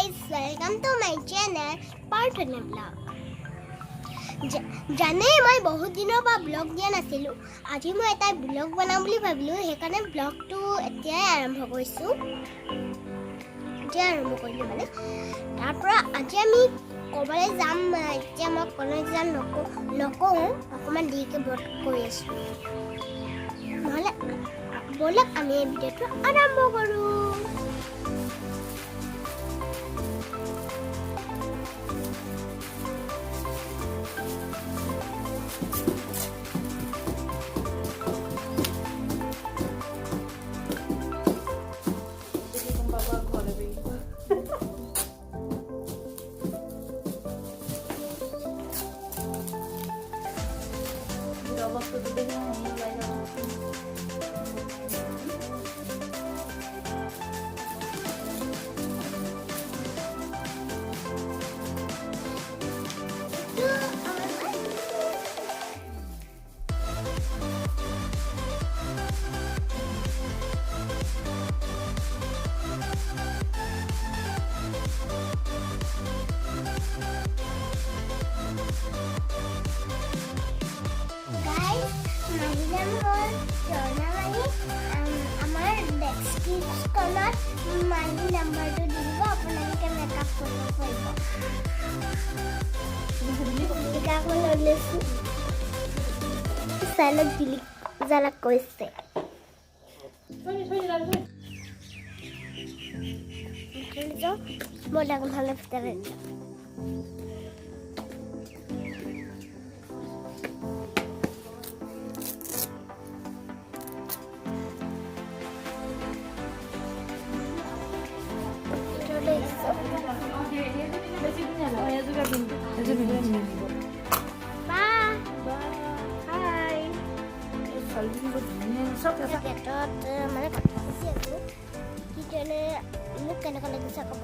guys, welcome to my channel Partner Vlog. জানে মই বহুত দিনৰ পৰা ব্লগ দিয়া নাছিলো আজি মই এটা ব্লগ বনাম বুলি ভাবিলো সেইকাৰণে ব্লগটো এতিয়াই আৰম্ভ কৰিছো মানে তাৰ পৰা আজি আমি কবালে যাম এতিয়া মই কলেজ যাম নকওঁ অকমান দেৰিকে ব্লগ কৰি আছো নহলে বলক আমি এই ভিডিঅ'টো আৰম্ভ কৰো মাইনি নাম্বাৰটো দি দিব আপোনালোকে মেকআপ কৰিব পাৰিব এখন লৈছো চাইলক দিলি জালাক কৈছে বলা ভালো ভিতৰে মানে কথা কৈছে আৰু কিজনে মোক কেনেকুৱা লাগিছে ক'ব